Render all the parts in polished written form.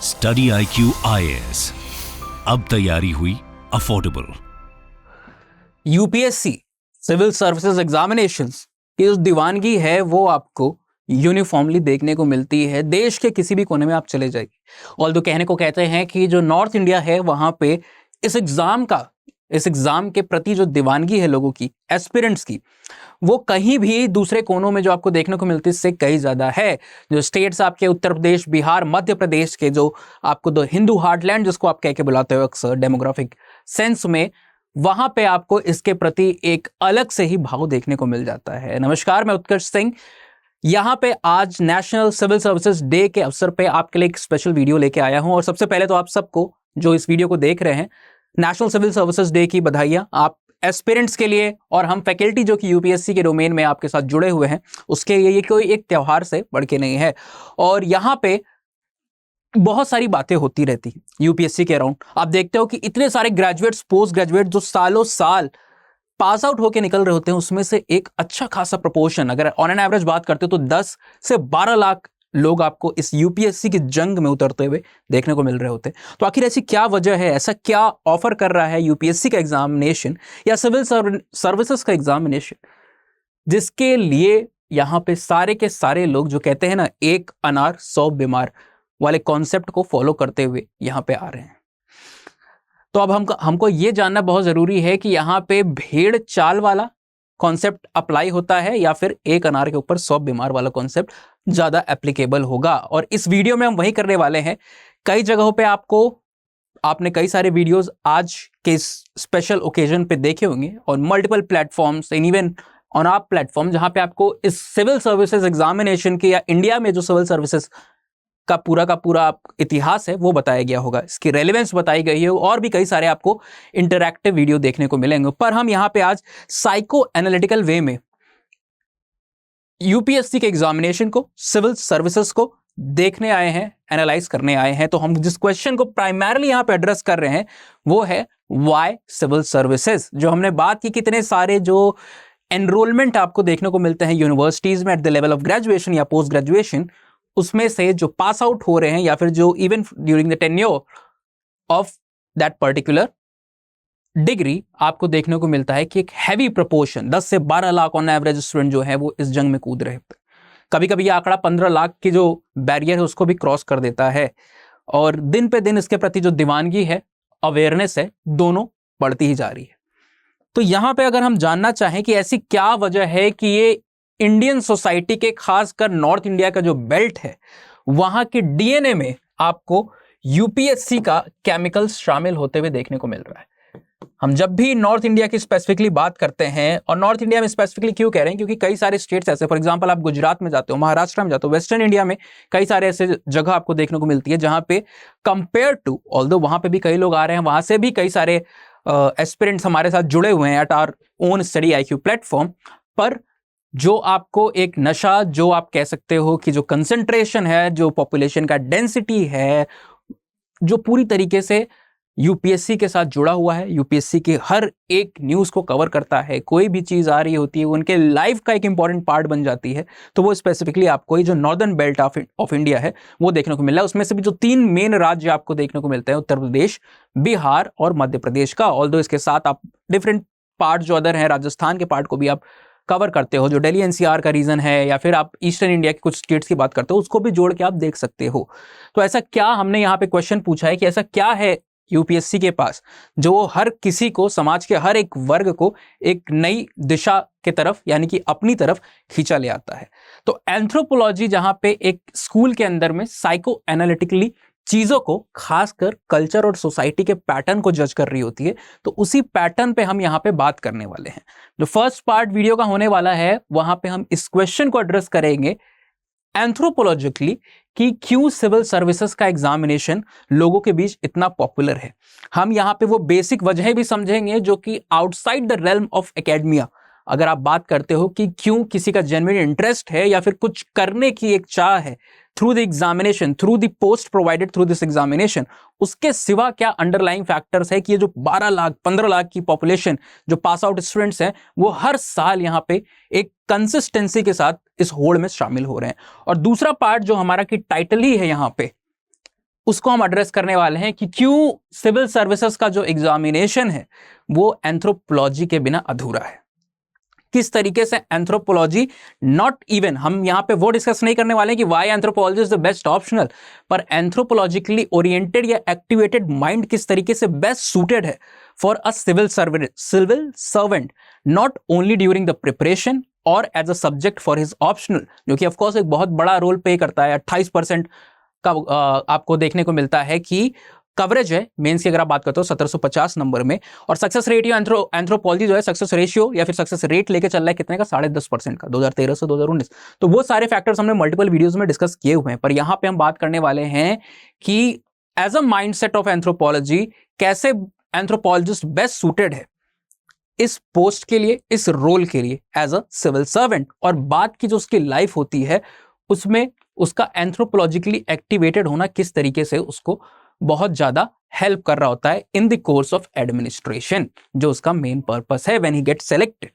Study IQ IAS, अब तैयारी हुई affordable. UPSC civil services examinations की जो दीवानगी है वो आपको यूनिफॉर्मली देखने को मिलती है। देश के किसी भी कोने में आप चले जाइए। ऑल्दो कहने को कहते हैं कि जो नॉर्थ इंडिया है वहां पे इस एग्जाम के प्रति जो दीवानगी है लोगों की, एस्पिरेंट्स की, वो कहीं भी दूसरे कोनों में जो आपको देखने को मिलती है इससे कहीं ज्यादा है। जो स्टेट्स आपके उत्तर प्रदेश, बिहार, मध्य प्रदेश के जो आपको दो हिंदू हार्टलैंड जिसको आप कह के बुलाते हो अक्सर डेमोग्राफिक सेंस में, वहां पे आपको इसके प्रति एक अलग से ही भाव देखने को मिल जाता है। नमस्कार, मैं उत्कर्ष सिंह। यहाँ पे आज नेशनल सिविल सर्विसेज डे के अवसर पे आपके लिए एक स्पेशल वीडियो लेके आया हूं। और सबसे पहले तो आप सबको जो इस वीडियो को देख रहे हैं, नेशनल सिविल सर्विसेज डे की बधाइयां आप एस्पिरेंट्स के लिए, और हम फैकल्टी जो कि यूपीएससी के डोमेन में आपके साथ जुड़े हुए हैं उसके लिए ये कोई एक त्योहार से बढ़ के नहीं है। और यहाँ पे बहुत सारी बातें होती रहती हैं यूपीएससी के अराउंड। आप देखते हो कि इतने सारे ग्रेजुएट्स, पोस्ट ग्रेजुएट जो सालों साल पास आउट होकर निकल रहे होते हैं, उसमें से एक अच्छा खासा प्रोपोर्शन, अगर ऑन एन एवरेज बात करते हो तो 10 से 12 लाख लोग आपको इस यूपीएससी की जंग में उतरते हुए देखने को मिल रहे होते हैं। तो आखिर ऐसी क्या वजह है, ऐसा क्या ऑफर कर रहा है यूपीएससी का एग्जामिनेशन या सिविल सर्विसेज का एग्जामिनेशन, जिसके लिए यहाँ पे सारे के सारे लोग जो कहते हैं ना, एक अनार 100 बीमार वाले कॉन्सेप्ट को फॉलो करते हुए यहाँ पे आ रहे हैं। तो अब हमको ये जानना बहुत जरूरी है कि यहाँ पे भेड़ चाल वाला कॉन्सेप्ट अप्लाई होता है या फिर एक अनार के ऊपर 100 बीमार वाला कॉन्सेप्ट ज्यादा एप्लीकेबल होगा। और इस वीडियो में हम वही करने वाले हैं। कई जगहों पे आपने कई सारे वीडियोस आज के स्पेशल ओकेजन पे देखे होंगे और multiple platforms and even on आप प्लेटफॉर्म, जहां पे आपको इस सिविल सर्विसेज एग्जामिनेशन के या इंडिया में जो सिविल सर्विसेज का पूरा इतिहास है वो बताया गया होगा, इसकी रेलेवेंस बताई गई है, और भी कई सारे आपको इंटरैक्टिव वीडियो देखने को मिलेंगे। पर हम यहाँ पे आज साइको एनालिटिकल वे में यूपीएससी के एग्जामिनेशन को, सिविल सर्विसेज को देखने आए हैं, एनालाइज करने आए हैं। तो हम जिस क्वेश्चन को प्राइमरली यहाँ पे एड्रेस कर रहे हैं वो है व्हाई सिविल सर्विसेज। जो हमने बात की, कितने सारे जो एनरोलमेंट आपको देखने को मिलते हैं यूनिवर्सिटीज में at the level of graduation या पोस्ट ग्रेजुएशन, उसमें से जो पास आउट हो रहे हैं या फिर जो even during the tenure of that particular degree, आपको देखने को मिलता है कि एक हैवी प्रोपोर्शन 10 से 12 लाख ऑन एवरेज स्टूडेंट जो है वो इस जंग में कूद रहे हैं। कभी कभी ये आंकड़ा 15 लाख की जो बैरियर है उसको भी क्रॉस कर देता है। और दिन पे दिन इसके प्रति जो दीवानगी है, अवेयरनेस है, दोनों बढ़ती ही जा रही है। तो यहां पे अगर हम जानना चाहें कि ऐसी क्या वजह है कि ये इंडियन सोसाइटी के, खासकर नॉर्थ इंडिया का जो बेल्ट है, वहां के डीएनए में आपको यूपीएससी का केमिकल्स शामिल होते हुए देखने को मिल रहा है। हम जब भी नॉर्थ इंडिया की स्पेसिफिकली बात करते हैं, और नॉर्थ इंडिया में स्पेसिफिकली क्यों कह रहे हैं, क्योंकि कई सारे स्टेट्स ऐसे, फॉर एग्जांपल आप गुजरात में जाते हो, महाराष्ट्र में जाते हो, वेस्टर्न इंडिया में कई सारे ऐसे जगह आपको देखने को मिलती है जहां पे कंपेयर टू, ऑल्दो वहां पे भी कई लोग आ रहे हैं, वहां से भी कई सारे एस्पिरेंट्स हमारे साथ जुड़े हुए हैं at our own study IQ platform. पर जो आपको एक नशा, जो आप कह सकते हो कि जो कंसंट्रेशन है, जो पॉपुलेशन का डेंसिटी है, जो पूरी तरीके से यूपीएससी के साथ जुड़ा हुआ है, यूपीएससी की हर एक न्यूज़ को कवर करता है, कोई भी चीज़ आ रही होती है उनके लाइफ का एक इंपॉर्टेंट पार्ट बन जाती है, तो वो स्पेसिफिकली आपको ये जो नॉर्दर्न बेल्ट ऑफ इंडिया है वो देखने को मिल रहा है। उसमें से भी जो 3 मेन राज्य आपको देखने को मिलते हैं, उत्तर प्रदेश, बिहार और मध्य प्रदेश का, ऑल्दो इसके साथ आप डिफरेंट पार्ट जो अदर हैं, राजस्थान के पार्ट को भी आप कवर करते हो, जो दिल्ली एनसीआर का रीजन है, या फिर आप ईस्टर्न इंडिया के कुछ स्टेट्स की बात करते हो, उसको भी जोड़ के आप देख सकते हो। तो ऐसा क्या, हमने यहाँ पे क्वेश्चन पूछा है कि ऐसा क्या है यूपीएससी के पास जो हर किसी को, समाज के हर एक वर्ग को एक नई दिशा के तरफ, यानी कि अपनी तरफ खींचा ले आता है। तो एंथ्रोपोलॉजी, जहां पे एक स्कूल के अंदर में साइको एनालिटिकली चीजों को, खासकर कल्चर और सोसाइटी के पैटर्न को जज कर रही होती है, तो उसी पैटर्न पे हम यहाँ पे बात करने वाले हैं। जो फर्स्ट पार्ट वीडियो का होने वाला है वहां पे हम इस क्वेश्चन को एड्रेस करेंगे एंथ्रोपोलॉजिकली कि क्यों सिविल सर्विसेज का एग्जामिनेशन लोगों के बीच इतना पॉपुलर है। हम यहाँ पे वो बेसिक वजहें भी समझेंगे जो कि outside the realm of academia, अगर आप बात करते हो कि क्यों किसी का जेन्युइन इंटरेस्ट है या फिर कुछ करने की एक चाह है through the examination, through the post provided through this examination, उसके सिवा क्या अंडरलाइंग फैक्टर्स है कि ये जो 12 लाख 15 लाख की पॉपुलेशन जो पास आउट स्टूडेंट्स हैं वो हर साल यहाँ पे एक कंसिस्टेंसी के साथ इस होड़ में शामिल हो रहे हैं। और दूसरा पार्ट जो हमारा की टाइटल ही है यहाँ पे, उसको हम एड्रेस करने वाले हैं कि क्यों सिविल सर्विसेज का जो एग्जामिनेशन है वो एंथ्रोपोलॉजी के बिना अधूरा है। किस तरीके से एंथ्रोपोलॉजी, नॉट इवन हम यहां पे वो डिस्कस नहीं करने वाले कि why anthropology is the best optional, पर एंथ्रोपोलॉजिकली ओरिएंटेड या एक्टिवेटेड माइंड किस तरीके से बेस्ट सूटेड है for a civil servant, not only during the preparation और as a subject for his optional, जो कि ऑफकोर्स एक बहुत बड़ा रोल प्ले करता है। 28% का आपको देखने को मिलता है कि कवरेज है मेंस की अगर आप बात करते हो 1750 नंबर में, और सक्सेस रेशियो एंथ्रोपोलॉजी जो है सक्सेस रेशियो या फिर सक्सेस रेट लेके चल रहा है कितने का, 10.5% का 2013 से 2019। तो वो सारे फैक्टर्स हमने मल्टीपल वीडियोस में डिस्कस किए हुए हैं, पर यहां पे हम बात करने वाले हैं कि as a mindset of anthropology कैसे एंथ्रोपोलॉजिस्ट बेस्ट सूटेड है इस पोस्ट के लिए, इस रोल के लिए एज अ सिविल सर्वेंट, और बात की जो उसकी लाइफ होती है उसमें उसका एंथ्रोपोलॉजिकली एक्टिवेटेड होना किस तरीके से उसको बहुत ज्यादा हेल्प कर रहा होता है in the course of administration, जो उसका मेन पर्पस है व्हेन ही गेट सेलेक्टेड।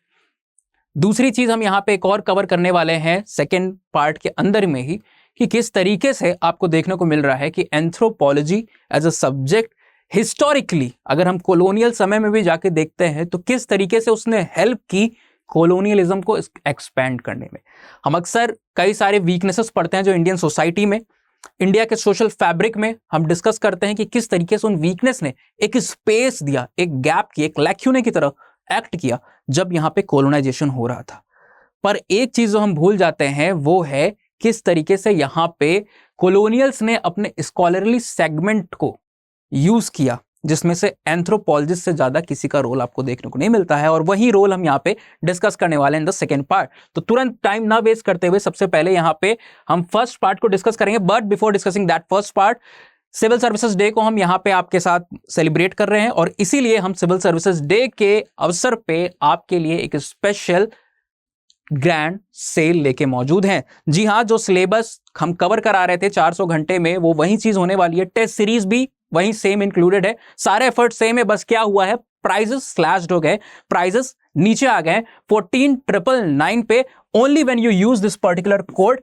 दूसरी चीज हम यहां पे एक और कवर करने वाले हैं सेकेंड पार्ट के अंदर में ही, कि किस तरीके से आपको देखने को मिल रहा है कि anthropology as a subject historically अगर हम कॉलोनियल समय में भी जाके देखते हैं तो किस तरीके से उसने हेल्प की कॉलोनियलिज्म को एक्सपैंड करने में। हम अक्सर कई सारे वीकनेसेस पढ़ते हैं जो इंडियन सोसाइटी में, इंडिया के सोशल फैब्रिक में हम डिस्कस करते हैं कि किस तरीके से उन वीकनेस ने एक स्पेस दिया, एक गैप की, एक लैक्यूने की तरह एक्ट किया जब यहां पे कॉलोनाइजेशन हो रहा था। पर एक चीज जो हम भूल जाते हैं वो है किस तरीके से यहां पे कॉलोनियल्स ने अपने स्कॉलरली सेगमेंट को यूज किया, जिसमें से एंथ्रोपोलॉजिस्ट से ज्यादा किसी का रोल आपको देखने को नहीं मिलता है, और वही रोल हम यहाँ पे डिस्कस करने वाले हैं इन द सेकेंड पार्ट। तो तुरंत टाइम ना वेस्ट करते हुए सबसे पहले यहाँ पे हम फर्स्ट पार्ट को डिस्कस करेंगे, but before discussing that first part, civil services day को हम यहाँ पे आपके साथ सेलिब्रेट कर रहे हैं, और इसीलिए हम सिविल सर्विसेज डे के अवसर पे आपके लिए एक स्पेशल ग्रैंड सेल लेके मौजूद हैं। जी हाँ, जो सिलेबस हम कवर करा रहे थे 400 घंटे में वो वही चीज होने वाली है, टेस्ट सीरीज भी वही सेम इंक्लूडेड है, सारे एफर्ट सेम है, बस क्या हुआ है प्राइजेस स्लैश्ड हो गए, प्राइजेस नीचे आ गए 14,999 पे, only when you use this particular code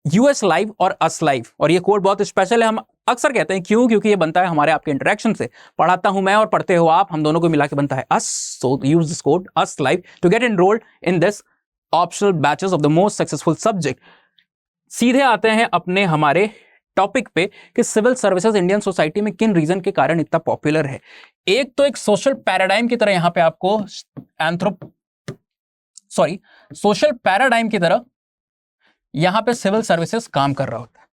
US live और अस लाइव। और ये कोड बहुत स्पेशल है, हम अक्सर कहते हैं क्यों, क्योंकि ये बनता है हमारे आपके इंटरेक्शन से, पढ़ाता हूं मैं और पढ़ते हो आप, हम दोनों को मिला के बनता है अस, so use this code as live to get enrolled in this optional batches of the most successful subject. सीधे आते हैं अपने हमारे टॉपिक पे कि सिविल सर्विसेज इंडियन सोसाइटी में किन रीजन के कारण इतना पॉपुलर है। एक तो एक सोशल पैराडाइम की तरह यहां पे आपको सोशल पैराडाइम की तरह यहां पे सिविल सर्विसेज काम कर रहा होता है,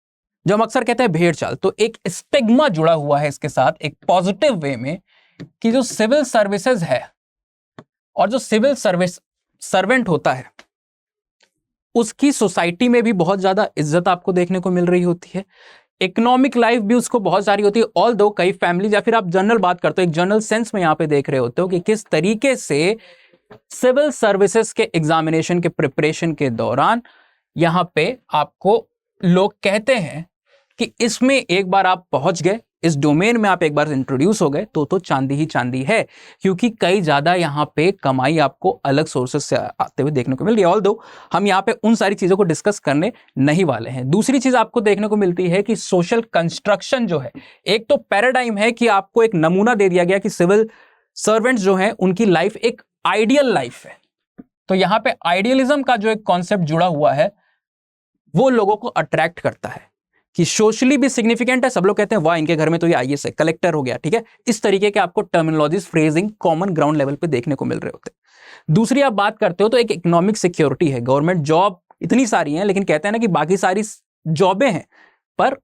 जो हम अक्सर कहते हैं भेड़ चाल। तो एक स्टिग्मा जुड़ा हुआ है इसके साथ एक पॉजिटिव वे में कि जो सिविल सर्विसेज है और जो सिविल सर्वेंट होता है उसकी सोसाइटी में भी बहुत ज्यादा इज्जत आपको देखने को मिल रही होती है, इकोनॉमिक लाइफ भी उसको बहुत सारी होती है। ऑल दो कई फैमिली या फिर आप जनरल बात करते हो, एक जनरल सेंस में यहां पे देख रहे होते हो कि किस तरीके से सिविल सर्विसेज के एग्जामिनेशन के प्रिपरेशन के दौरान यहां पे आपको लोग कहते हैं कि इसमें एक बार आप पहुंच गए, इस डोमेन में आप एक बार इंट्रोड्यूस हो गए तो चांदी ही चांदी है, क्योंकि कई ज्यादा यहां पे कमाई आपको अलग सोर्सेस से आते हुए देखने को मिल रही है। ऑल दो हम यहां पे उन सारी चीजों को डिस्कस करने नहीं वाले हैं। दूसरी चीज आपको देखने को मिलती है कि सोशल कंस्ट्रक्शन जो है, एक तो पैराडाइम है कि आपको एक नमूना दे दिया गया कि सिविल सर्वेंट्स जो है उनकी लाइफ एक आइडियल लाइफ है, तो यहां पे आइडियलिज्म का जो एक कॉन्सेप्ट जुड़ा हुआ है वो लोगों को अट्रैक्ट करता है कि सोशली भी सिग्निफिकेंट है, सब लोग कहते हैं वाह इनके घर में तो ये आईएएस है, कलेक्टर हो गया, ठीक है, इस तरीके के आपको terminologies phrasing common ground level पे देखने को मिल रहे होते हैं। दूसरी आप बात करते हो तो एक इकोनॉमिक सिक्योरिटी है, गवर्नमेंट जॉब इतनी सारी हैं, लेकिन कहते हैं ना कि बाकी सारी जॉबें हैं, पर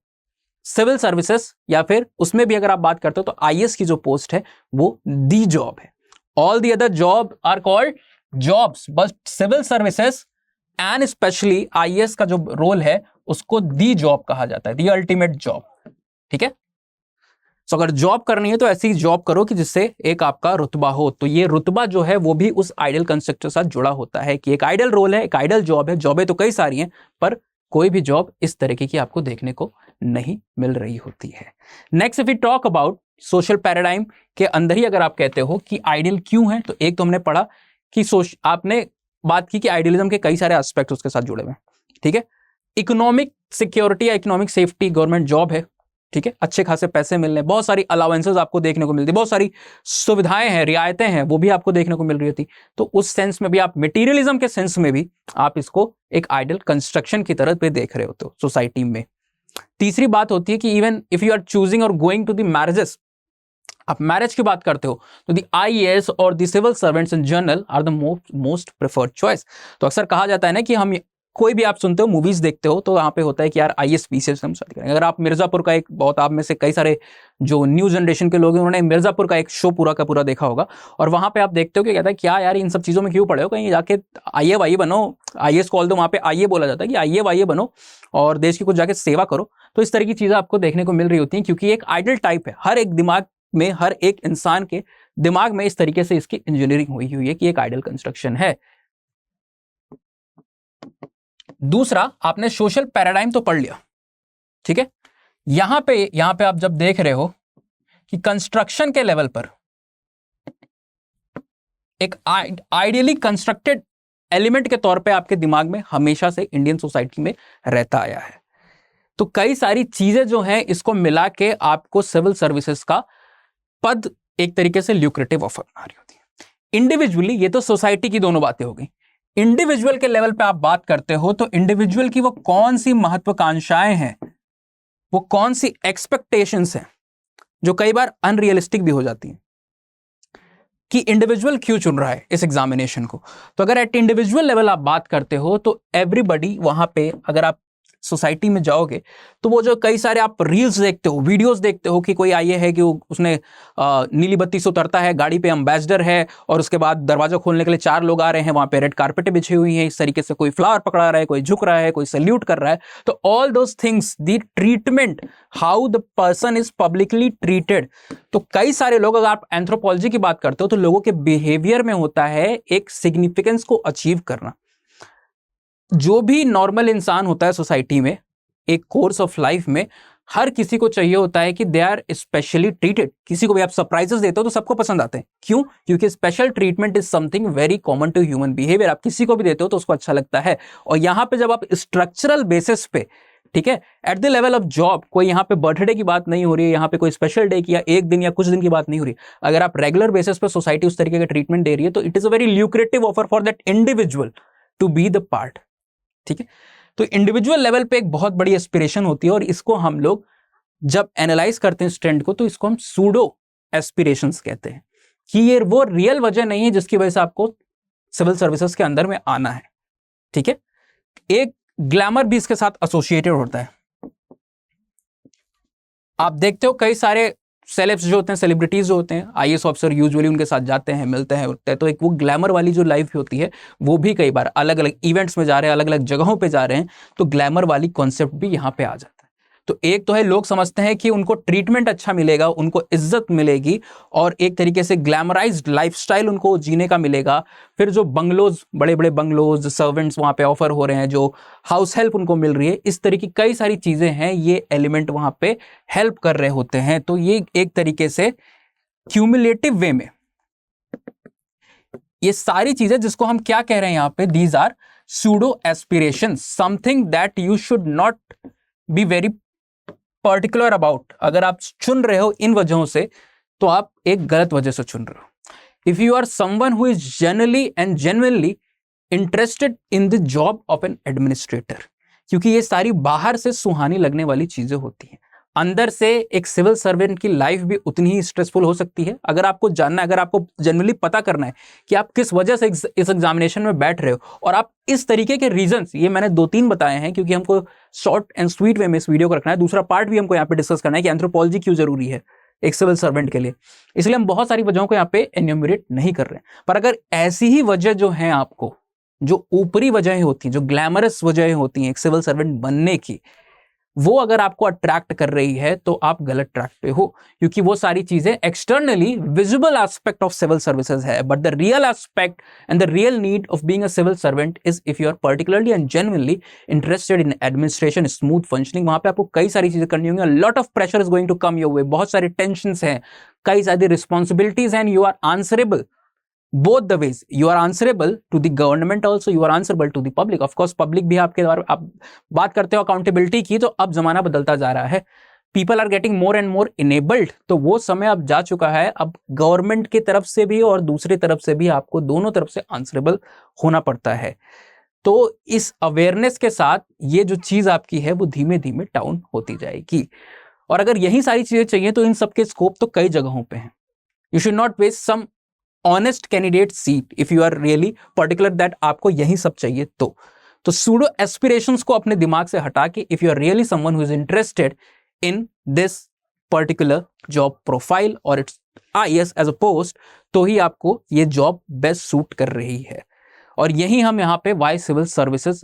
सिविल सर्विसेज या फिर उसमें भी अगर आप बात करते हो तो आईएएस की जो पोस्ट है वो दी जॉब है। All the other job are called jobs, but civil services and specially IAS का जो रोल है उसको दी जॉब कहा जाता है, दी अल्टीमेट जॉब, ठीक है। सो अगर जॉब करनी है तो ऐसी जॉब करो कि जिससे एक आपका रुतबा हो, तो ये रुतबा जो है वो भी उस आइडियल कंसेप्ट के साथ जुड़ा होता है कि एक आइडियल रोल है, एक आइडियल जॉब है। जॉबें तो कई सारी हैं पर कोई भी जॉब इस तरीके की आपको देखने को नहीं मिल रही होती है। Next if we talk about social paradigm के अंदर ही अगर आप कहते हो कि आइडियल क्यों है, तो एक तो हमने पढ़ा कि आपने बात की कि आइडियलिज्म के कई सारे एस्पेक्ट उसके साथ जुड़े हुए हैं, ठीक है। इकोनॉमिक सिक्योरिटी या इकोनॉमिक सेफ्टी, गवर्नमेंट जॉब है, ठीक है, अच्छे खासे पैसे मिलने, बहुत सारी अलाउंसेस आपको देखने को मिलती, बहुत सारी सुविधाएं हैं, रियायतें हैं, वो भी आपको देखने को मिल रही थी। तो उस सेंस में भी आप मटेरियलिज्म के सेंस में भी आप इसको एक आइडल कंस्ट्रक्शन की तरह पे देख रहे होते हो सोसाइटी में। तीसरी बात होती है कि even if you are choosing और गोइंग टू द मैरिजेस, आप मैरिज की बात करते हो तो द आईएएस और the civil servants in general are the most preferred choice. तो अक्सर कहा जाता है ना कि हम कोई भी आप सुनते हो, मूवीज देखते हो, तो वहां पे होता है कि यार आईएएस पीसीएस हम शादी करेंगे। अगर आप मिर्जापुर का, एक बहुत आप में से कई सारे जो न्यू जनरेशन के लोग हैं उन्होंने मिर्जापुर का एक शो पूरा का पूरा देखा होगा, और वहां पे आप देखते हो कि कहता है क्या यार इन सब चीजों में क्यों पड़े हो, कहीं जाके आइए वाइए बनो, आईएएस कॉल दो, वहां पे आइए बोला जाता है कि आइए वाइए बनो और देश की कुछ जाके सेवा करो। तो इस तरह की चीजें आपको देखने को मिल रही होती हैं, क्योंकि एक आइडल टाइप है, हर एक दिमाग में, हर एक इंसान के दिमाग में इस तरीके से इसकी इंजीनियरिंग हुई है कि एक आइडल कंस्ट्रक्शन है। दूसरा, आपने सोशल पैराडाइम तो पढ़ लिया, ठीक है। यहां पे आप जब देख रहे हो कि कंस्ट्रक्शन के लेवल पर एक आइडियली कंस्ट्रक्टेड एलिमेंट के तौर पे आपके दिमाग में हमेशा से इंडियन सोसाइटी में रहता आया है। तो कई सारी चीजें जो हैं इसको मिला के आपको सिविल सर्विसेज का पद एक तरीके से ल्यूक्रेटिव ऑफर बना रही होती है। इंडिविजुअली, ये तो सोसाइटी की दोनों बातें हो गई। इंडिविजुअल के लेवल पे आप बात करते हो तो इंडिविजुअल की वो कौन सी महत्वाकांक्षाएं हैं, वो कौन सी एक्सपेक्टेशंस हैं जो कई बार अनरियलिस्टिक भी हो जाती हैं, कि इंडिविजुअल क्यों चुन रहा है इस एग्जामिनेशन को। तो अगर एट इंडिविजुअल लेवल आप बात करते हो तो एवरीबडी वहां पे, अगर आप सोसाइटी में जाओगे तो वो जो कई सारे आप रील्स देखते हो, वीडियोस देखते हो कि कोई आइए है कि उसने नीली बत्ती से उतरता है, गाड़ी पे एम्बेसडर है, और उसके बाद दरवाजा खोलने के लिए 4 लोग आ रहे हैं, वहां पे रेड कारपेट बिछी हुई है, इस तरीके से कोई फ्लावर पकड़ा रहा है, कोई झुक रहा है, कोई सल्यूट कर रहा है। तो all those things, the treatment, how the person is publicly treated. तो कई सारे लोग, अगर आप एंथ्रोपोलॉजी की बात करते हो तो लोगों के बिहेवियर में होता है एक सिग्निफिकेंस को अचीव करना। जो भी नॉर्मल इंसान होता है सोसाइटी में, एक कोर्स ऑफ लाइफ में, हर किसी को चाहिए होता है कि दे आर स्पेशली ट्रीटेड। किसी को भी आप सरप्राइजेस देते हो तो सबको पसंद आते हैं, क्यों? क्योंकि special treatment is something very common to human behaviour. आप किसी को भी देते हो तो उसको अच्छा लगता है। और यहां पे जब आप स्ट्रक्चरल बेसिस पे, ठीक है, at the level of job, कोई यहाँ पे बर्थडे की बात नहीं हो रही है, यहाँ पे कोई स्पेशल डे की या एक दिन या कुछ दिन की बात नहीं हो रही। अगर आप रेगुलर बेसिस पे सोसाइटी उस तरीके का ट्रीटमेंट दे रही है तो it is a very lucrative offer for that individual to be the part, ठीक है। तो इंडिविजुअल लेवल पे एक बहुत बड़ी एस्पिरेशन होती है, और इसको हम लोग जब एनालाइज करते हैं इस ट्रेंड को तो इसको हम सूडो एस्पिरेशंस कहते हैं, कि ये वो रियल वजह नहीं है जिसकी वजह से आपको सिविल सर्विसेज के अंदर में आना है, ठीक है। एक ग्लैमर भी इसके साथ एसोसिएटेड होता है। आप देखते हो कई सारे सेलेब्स जो होते हैं, सेलिब्रिटीज जो होते हैं, आईएएस ऑफिसर यूजुअली उनके साथ जाते हैं, मिलते हैं, उठते हैं। तो एक वो ग्लैमर वाली जो लाइफ होती है वो भी कई बार अलग अलग इवेंट्स में जा रहे हैं, अलग अलग जगहों पे जा रहे हैं, तो ग्लैमर वाली कॉन्सेप्ट भी यहाँ पे आ जाता है। तो एक तो है, लोग समझते हैं कि उनको ट्रीटमेंट अच्छा मिलेगा, उनको इज्जत मिलेगी, और एक तरीके से ग्लैमराइज्ड लाइफस्टाइल उनको जीने का मिलेगा। फिर जो बंगलोज, बड़े बड़े बंगलोज, सर्वेंट्स वहाँ पे ऑफर हो रहे हैं, जो हाउस हेल्प उनको मिल रही है, इस तरह की कई सारी चीजें हैं, ये एलिमेंट वहाँ पे हेल्प कर रहे होते हैं। तो ये एक तरीके से क्यूमुलेटिव वे में ये सारी चीजें, जिसको हम क्या कह रहे हैं यहाँ पे, these are pseudo aspirations, something that you should not be very particular about. अगर आप चुन रहे हो इन वजहों से तो आप एक गलत वजह से चुन रहे हो। If you are someone who is generally and genuinely interested in the job of an administrator, क्योंकि ये सारी बाहर से सुहानी लगने वाली चीजें होती हैं, अंदर से एक सिविल सर्वेंट की लाइफ भी उतनी ही स्ट्रेसफुल हो सकती है। अगर आपको जानना है, अगर आपको जनरली पता करना है कि आप किस वजह से इस एग्जामिनेशन में बैठ रहे हो, और आप इस तरीके के रीजंस, ये मैंने 2-3 बताए हैं क्योंकि हमको शॉर्ट एंड स्वीट वे में इस वीडियो को रखना है। दूसरा पार्ट भी हमको यहाँ पे डिस्कस करना है कि एंथ्रोपोलॉजी क्यों जरूरी है एक सिविल सर्वेंट के लिए, इसलिए हम बहुत सारी वजहों को यहाँ पे एन्यूमरेट नहीं कर रहे हैं। पर अगर ऐसी ही वजह जो है, आपको जो ऊपरी वजहें होती हैं, जो ग्लैमरस वजहें होती हैं एक सिविल सर्वेंट बनने की, वो अगर आपको अट्रैक्ट कर रही है तो आप गलत ट्रैक पे हो, क्योंकि वो सारी चीजें externally visible aspect of civil services है, but the real aspect and the real need of being a civil servant is if you are particularly and genuinely interested in administration, smooth functioning. वहां पे आपको कई सारी चीजें करनी होंगी, lot of pressure is going to come your way, बहुत सारे टेंशंस हैं, कई सारी responsibilities and you are answerable both the ways. You are answerable to the government also, you are answerable to the public. Of course public भी आपके द्वारा, आप बात करते हो अकाउंटेबिलिटी की, तो अब जमाना बदलता जा रहा है, people are getting more and more enabled, तो वो समय अब जा चुका है। अब गवर्नमेंट की तरफ से भी और दूसरी तरफ से भी आपको दोनों तरफ से आंसरेबल होना पड़ता है। तो इस अवेयरनेस के साथ ये जो चीज आपकी है वो धीमे धीमे डाउन होती जाएगी। और अगर यही सारी चीजें चाहिए तो इन सबके स्कोप तो कई जगहों पे हैं। You should not waste some honest candidate seat if you are really particular that आपको यही सब चाहिए। तो सूडो एस्पिरेशंस को अपने दिमाग से हटा के if you are really someone who is interested in this particular job profile और it's IAS as a post, तो ही आपको ये जॉब बेस्ट सूट कर रही है। और यही हम यहाँ पे why civil services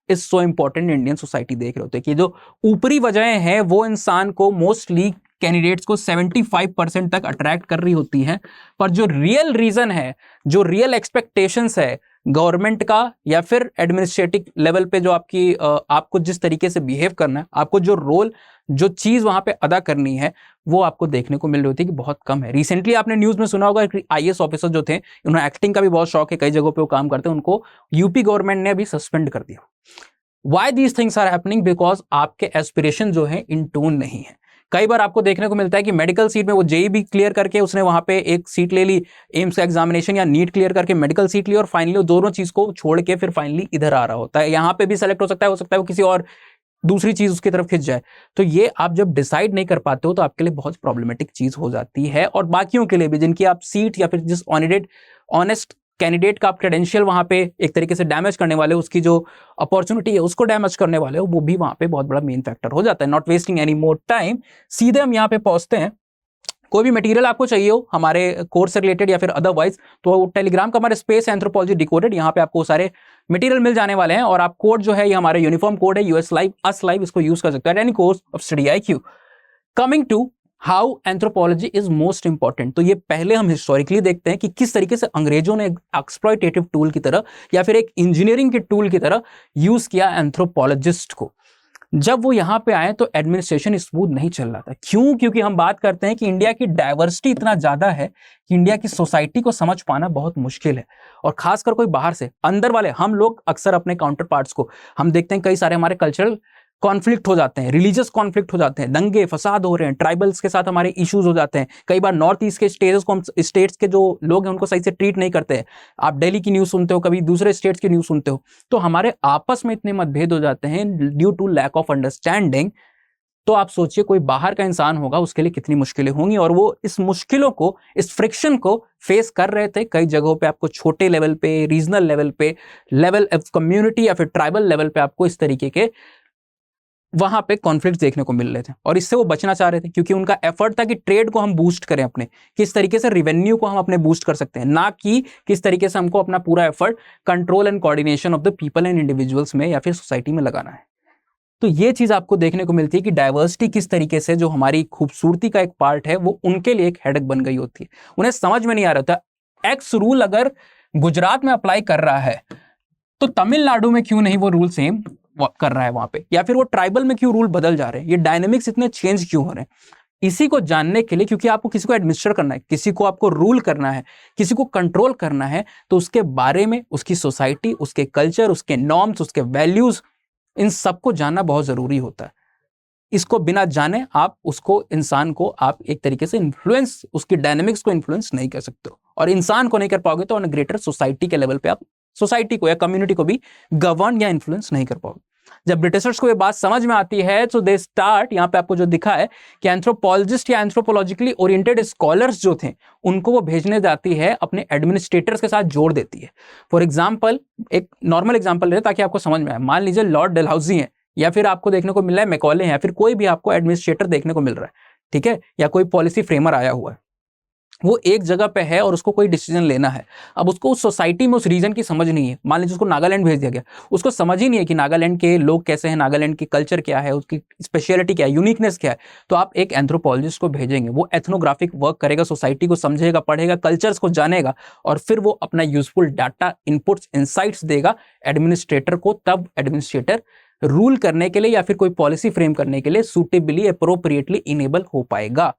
is so important Indian society देख रहे होते हैं कि जो ऊपरी वजहें हैं वो इंसान को मोस्टली कैंडिडेट्स को 75% तक अट्रैक्ट कर रही होती हैं, पर जो रियल रीजन है, जो रियल एक्सपेक्टेशंस है गवर्नमेंट का या फिर एडमिनिस्ट्रेटिव लेवल पे जो आपको जिस तरीके से बिहेव करना है, आपको जो रोल जो चीज वहां पे अदा करनी है, वो आपको देखने को मिल रही होती है कि बहुत कम है। रिसेंटली आपने न्यूज में सुना होगा कि IAS ऑफिसर जो थे, उन्हें एक्टिंग का भी बहुत शौक है, कई जगहों पे वो काम करते हैं, उनको यूपी गवर्नमेंट ने अभी सस्पेंड कर दिया। Why these things are happening? Because आपके एस्पिरेशन जो है इन टून नहीं है। कई बार आपको देखने को मिलता है कि मेडिकल सीट में वो JEE भी क्लियर करके उसने वहां पे एक सीट ले ली, एम्स का एग्जामिनेशन या नीट क्लियर करके मेडिकल सीट ली, और फाइनली वो दोनों चीज को छोड़ के फिर फाइनली इधर आ रहा होता है। यहाँ पे भी सेलेक्ट हो सकता है वो किसी और दूसरी चीज उसकी तरफ खिंच जाए। तो ये आप जब डिसाइड नहीं कर पाते हो तो आपके लिए बहुत प्रॉब्लमेटिक चीज हो जाती है, और बाकियों के लिए भी जिनकी आप सीट या फिर जिस ऑनेस्ट कैंडिडेट का आप क्रेडेंशियल वहां पे एक तरीके से डैमेज करने वाले हो, उसकी जो अपॉर्चुनिटी है उसको डैमेज करने वाले हो, वो भी वहां पे बहुत बड़ा मेन फैक्टर हो जाता है। Not wasting any more time, सीधे हम यहाँ पे पहुंचते हैं। कोई भी मटेरियल आपको चाहिए हो हमारे कोर्स से रिलेटेड या फिर अदरवाइज, तो टेलीग्राम का हमारे स्पेस एंथ्रोपोलॉजी डिकोडेड, यहाँ पे आपको सारे मटेरियल मिल जाने वाले हैं। और आप कोड जो है ये हमारे यूनिफॉर्म कोड है US Live US Live, इसको यूज कर सकते हैं any course of study IQ। Coming to how anthropology is most important, तो ये पहले हम हिस्टोरिकली देखते हैं कि किस तरीके से अंग्रेजों ने एक्सप्लॉयटेटिव टूल की तरह या फिर एक इंजीनियरिंग के टूल की तरह यूज किया एंथ्रोपोलॉजिस्ट को। जब वो यहाँ पे आए तो एडमिनिस्ट्रेशन स्मूथ नहीं चल रहा था। क्यों? क्योंकि हम बात करते हैं कि इंडिया की डाइवर्सिटी इतना ज्यादा है कि इंडिया की सोसाइटी को समझ पाना बहुत मुश्किल है, और खासकर कोई बाहर से, अंदर वाले हम लोग अक्सर अपने काउंटर पार्ट्स को हम देखते हैं, कई सारे हमारे कल्चरल कॉन्फ्लिक्ट हो जाते हैं, रिलीजियस कॉन्फ्लिक्ट हो जाते हैं, दंगे फसाद हो रहे हैं, ट्राइबल्स के साथ हमारे इश्यूज हो जाते हैं। कई बार नॉर्थ ईस्ट के स्टेट्स के जो लोग हैं उनको सही से ट्रीट नहीं करते हैं। आप दिल्ली की न्यूज़ सुनते हो, कभी दूसरे स्टेट्स की न्यूज़ सुनते हो, तो हमारे आपस में इतने मतभेद हो जाते हैं due to lack of understanding. तो आप सोचिए कोई बाहर का इंसान होगा, उसके लिए कितनी मुश्किलें होंगी, और वो इस मुश्किलों को, इस फ्रिक्शन को फेस कर रहे थे। कई जगहों पे आपको छोटे लेवल पे, रीजनल लेवल पे, लेवल ऑफ कम्युनिटी या फिर ट्राइबल लेवल पे आपको इस तरीके के वहां पे कॉन्फ्लिक्ट देखने को मिल रहे थे, और इससे वो बचना चाह रहे थे क्योंकि उनका एफर्ट था कि ट्रेड को हम बूस्ट करें, अपने किस तरीके से रिवेन्यू को हम अपने बूस्ट कर सकते हैं, ना कि किस तरीके से हमको अपना पूरा effort control and coordination of the people and individuals में या फिर सोसाइटी में लगाना है। तो ये चीज आपको देखने को मिलती है कि डाइवर्सिटी किस तरीके से जो हमारी खूबसूरती का एक पार्ट है वो उनके लिए एक हेडेक बन गई होती है। उन्हें समझ में नहीं आ रहा था एक्स रूल अगर गुजरात में अप्लाई कर रहा है तो तमिलनाडु में क्यों नहीं वो रूल सेम कर रहा है वहां पे, या फिर वो ट्राइबल में क्यों रूल बदल जा रहे हैं, ये डायनेमिक्स इतने चेंज क्यों हो रहे हैं। इसी को जानने के लिए, क्योंकि आपको किसी को एडमिनिस्टर करना है, किसी को आपको रूल करना है, किसी को कंट्रोल करना है, तो उसके बारे में, उसकी सोसाइटी, उसके कल्चर, उसके नॉर्म्स, उसके वैल्यूज, इन सबको जानना बहुत जरूरी होता है। इसको बिना जाने आप उसको, इंसान को आप एक तरीके से इन्फ्लुएंस, उसकी डायनेमिक्स को इन्फ्लुएंस नहीं कर सकते हो, और इंसान को नहीं कर पाओगे तो ऑन ग्रेटर सोसाइटी के लेवल पे आप सोसाइटी को या कम्युनिटी को भी गवर्न या इन्फ्लुएंस नहीं कर पाओगे। जब ब्रिटिशर्स को ये बात समझ में आती है तो दे स्टार्ट, यहाँ पे आपको जो दिखा है कि एंथ्रोपोलॉजिस्ट या एंथ्रोपोलॉजिकली ओरिएंटेड स्कॉलर्स जो थे उनको वो भेजने जाती है, अपने एडमिनिस्ट्रेटर्स के साथ जोड़ देती है। फॉर एग्जाम्पल, एक नॉर्मल एग्जाम्पल ले ताकि आपको समझ में आए। मान लीजिए लॉर्ड डलहौजी हैं, या फिर आपको देखने को मिल रहा है मैकॉले हैं, या फिर कोई भी आपको एडमिनिस्ट्रेटर देखने को मिल रहा है, ठीक है, या कोई पॉलिसी फ्रेमर आया हुआ है, वो एक जगह पे है और उसको कोई डिसीजन लेना है। अब उसको उस सोसाइटी में उस रीजन की समझ नहीं है। मान लीजिए उसको नागालैंड भेज दिया गया, उसको समझ ही नहीं है कि नागालैंड के लोग कैसे हैं, नागालैंड की कल्चर क्या है, उसकी स्पेशलिटी क्या है, यूनिकनेस क्या है। तो आप एक एंथ्रोपोलॉजिस्ट को भेजेंगे, वो एथनोग्राफिक वर्क करेगा, सोसाइटी को समझेगा, पढ़ेगा, कल्चर्स को जानेगा, और फिर वो अपना यूजफुल डाटा, इनपुट्स, इंसाइट्स देगा एडमिनिस्ट्रेटर को। तब एडमिनिस्ट्रेटर रूल करने के लिए या फिर कोई पॉलिसी फ्रेम करने के लिए सूटेबली, अप्रोप्रिएटली इनेबल हो पाएगा।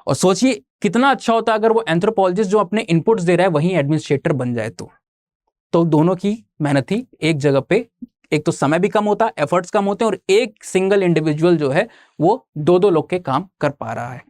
और सोचिए कितना अच्छा होता अगर वो एंथ्रोपोलॉजिस्ट जो अपने इनपुट्स दे रहा है वही एडमिनिस्ट्रेटर बन जाए। तो दोनों की मेहनत ही एक जगह पे एक तो समय भी कम होता, एफर्ट्स कम होते हैं, और एक सिंगल इंडिविजुअल जो है वो 2-2 लोग के काम कर पा रहा है।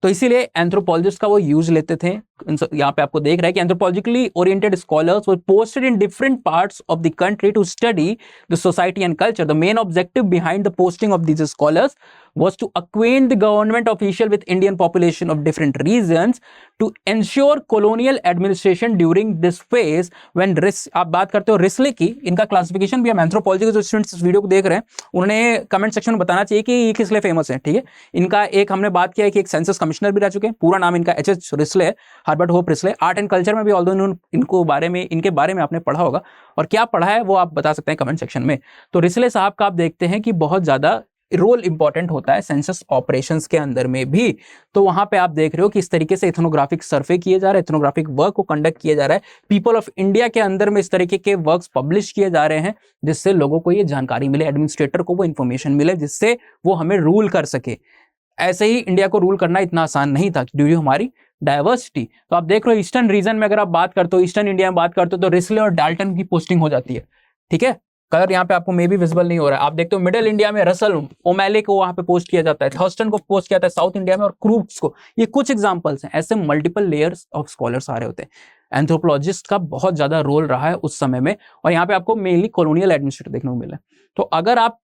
तो इसीलिए एंथ्रोपोलॉजिस्ट का वो यूज लेते थे। यहाँ पे आपको देख रहा है कि anthropologically oriented scholars were posted in different parts of the country to study the society and culture. The main objective behind the posting of these scholars was to acquaint the government official with Indian population of different regions to ensure colonial administration during this phase when आप बात करते हो Risley की, इनका classification भी हम anthropology के जो स्टूडेंट्स इस वीडियो को देख रहे हैं उन्हें कमेंट सेक्शन में बताना चाहिए कि ये किस लिए फेमस है, ठीक है। इनका एक हमने बात किया है कि एक सेंसस कमिश्नर भी रह चुके हैं, पूरा नाम इनका एच रिस्ले है, Herbert hope Risley. Art and culture में भी ऑल्दो इनके बारे में आपने पढ़ा होगा, और क्या पढ़ा है वो आप बता सकते हैं कमेंट सेक्शन में। तो रिस्ले साहब का आप देखते हैं कि बहुत ज्यादा रोल इंपॉर्टेंट होता है सेंसस ऑपरेशंस के अंदर में भी। तो वहां पे आप देख रहे हो कि इस तरीके से इथनोग्राफिक सर्वे किए जा रहे हैं, इथनोग्राफिक वर्क को कंडक्ट किया जा रहा है, पीपल ऑफ इंडिया के अंदर में इस तरीके के वर्क्स पब्लिश किए जा रहे हैं, जिससे लोगों को ये जानकारी मिले, एडमिनिस्ट्रेटर को वो इंफॉर्मेशन मिले, जिससे वो हमें रूल कर सके। ऐसे ही इंडिया को रूल करना इतना आसान नहीं था ड्यू टू हमारी डाइवर्सिटी। तो आप देख रहे हो ईस्टर्न रीजन में अगर आप बात करते हो, ईस्टर्न इंडिया में बात करते हो, तो रिस्ले और डाल्टन की पोस्टिंग हो जाती है, ठीक है। कलर यहाँ पे आपको मे भी विजिबल नहीं हो रहा है। आप देखते हो मिडिल इंडिया में रसल ओमैले को वहां पे पोस्ट किया जाता है, थर्स्टन को पोस्ट किया जाता है साउथ इंडिया में, और क्रूक्स को। ये कुछ एग्जांपल्स हैं, ऐसे मल्टीपल लेयर्स ऑफ स्कॉलर्स आ रहे होते हैं। एंथ्रोपोलॉजिस्ट का बहुत ज्यादा रोल रहा है उस समय में, और यहाँ पे आपको मेनली कॉलोनियल एडमिनिस्ट्रेटर देखने को मिला। तो अगर आप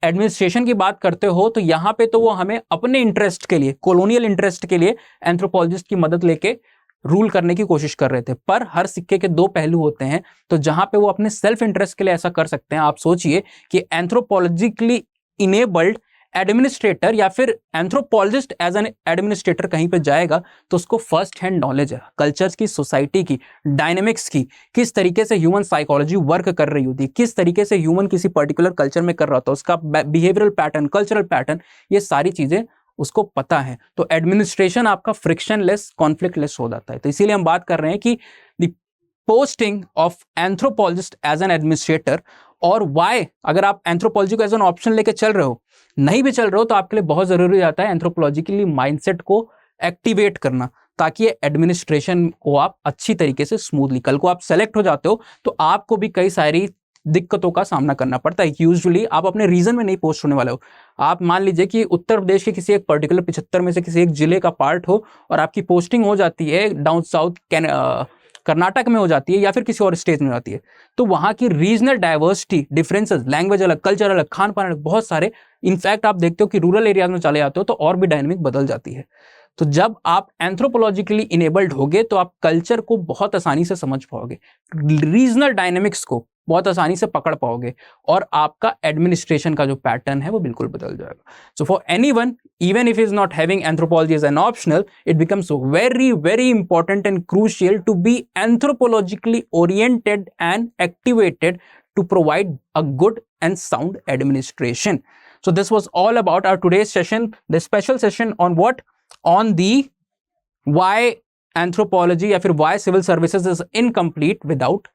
एडमिनिस्ट्रेशन की बात करते हो तो यहाँ पे तो वो हमें अपने इंटरेस्ट के लिए, कॉलोनियल इंटरेस्ट के लिए एंथ्रोपोलॉजिस्ट की मदद लेके रूल करने की कोशिश कर रहे थे। पर हर सिक्के के दो पहलू होते हैं, तो जहां पे वो अपने सेल्फ इंटरेस्ट के लिए ऐसा कर सकते हैं। आप सोचिए कि एंथ्रोपोलॉजिकली इनेबल्ड एडमिनिस्ट्रेटर या फिर एंथ्रोपोलॉजिस्ट एज एन एडमिनिस्ट्रेटर कहीं पे जाएगा तो उसको फर्स्ट हैंड नॉलेज है कल्चर्स की, सोसाइटी की, डायनेमिक्स की, किस तरीके से ह्यूमन साइकोलॉजी वर्क कर रही होती है, किस तरीके से ह्यूमन किसी पर्टिकुलर कल्चर में कर रहा होता है, उसका बिहेवियरल पैटर्न, कल्चरल पैटर्न, ये सारी चीजें उसको पता है। तो एडमिनिस्ट्रेशन आपका फ्रिक्शनलेस, कॉन्फ्लिक्टलेस हो जाता है। तो इसीलिए हम बात कर रहे हैं कि the posting of anthropologist as an administrator, और व्हाई, अगर आप एंथ्रोपोलॉजी को एज एन ऑप्शन लेके चल रहे हो, नहीं भी चल रहे हो, तो आपके लिए बहुत जरूरी हो जाता है एंथ्रोपोलॉजिकली माइंडसेट को एक्टिवेट करना, ताकि ये एडमिनिस्ट्रेशन को आप अच्छी तरीके से स्मूथली, कल को आप सेलेक्ट हो जाते हो तो आपको भी कई सारी दिक्कतों का सामना करना पड़ता है। यूजुअली आप अपने रीजन में नहीं पोस्ट होने वाले हो। आप मान लीजिए कि उत्तर प्रदेश के किसी एक पर्टिकुलर 75 में से किसी एक जिले का पार्ट हो और आपकी पोस्टिंग हो जाती है डाउन साउथ कर्नाटक में हो जाती है या फिर किसी और स्टेट में हो जाती है, तो वहां की रीजनल डाइवर्सिटी, डिफरेंसेस, लैंग्वेज अलग, कल्चर अलग, खान पान अलग, बहुत सारे, इनफैक्ट आप देखते हो कि रूरल एरियाज में चले जाते हो तो और भी डायनेमिक बदल जाती है। तो जब आप एंथ्रोपोलॉजिकली इनेबल्ड होगे तो आप कल्चर को बहुत आसानी से समझ पाओगे, रीजनल डायनेमिक्स को बहुत आसानी से पकड़ पाओगे, और आपका एडमिनिस्ट्रेशन का जो पैटर्न है वो बिल्कुल बदल जाएगा। So for anyone, even if is not having anthropology as an optional, it becomes very very important and crucial to be anthropologically oriented and activated to provide a good and sound administration. So this was all about our today's session, the special session on what? On the why anthropology या फिर why civil services is incomplete without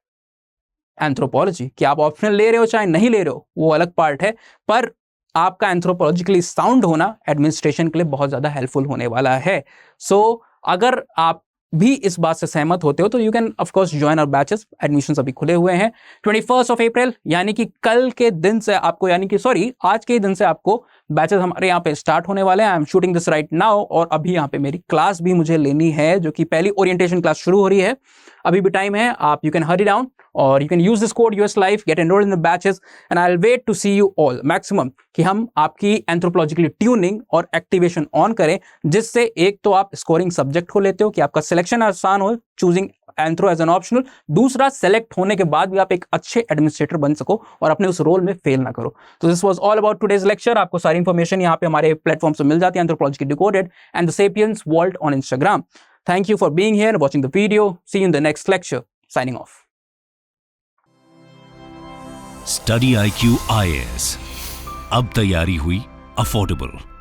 anthropology. कि आप optional ले रहे हो चाहे नहीं ले रहे हो वो अलग पार्ट है, पर आपका एंथ्रोपोलॉजिकली साउंड होना एडमिनिस्ट्रेशन के लिए बहुत ज्यादा हेल्पफुल होने वाला है। सो अगर आप भी इस बात से सहमत होते हो तो you can of course join our batches. Admissions अभी खुले हुए हैं 21 अप्रैल, यानी कि कल के दिन से आपको, यानी कि सॉरी आज के दिन से आपको बैचेस हमारे यहाँ पे स्टार्ट होने वाले हैं। I am shooting this right now, और अभी यहाँ पे मेरी क्लास भी मुझे लेनी है, जो कि पहली ओरिएंटेशन क्लास शुरू हो रही है। अभी भी टाइम है, आप यू कैन हरी डाउन और you can use this code US life, get enrolled in the batches, and I will wait to see you all maximum, कि हम आपकी एंथ्रोपोलॉजिकली ट्यूनिंग और एक्टिवेशन ऑन करें, जिससे एक तो आप स्कोरिंग सब्जेक्ट को लेते हो कि आपका सिलेक्शन आसान हो, choosing anthro as an optional, दूसरा सेलेक्ट होने के बाद भी आप एक अच्छे एडमिनिस्ट्रेटर बन सको और अपने उस रोल में फेल ना करो। तो this was all about today's lecture. आपको सारी इंफॉर्मेशन यहाँ पे हमारे प्लेटफॉर्म से मिल जाती है, anthropology decoded and the sapiens world on Instagram. Thank you for being here and watching the video. See you in the next lecture. Signing off. Study IQ IAS. अब तैयारी हुई अफोर्डेबल।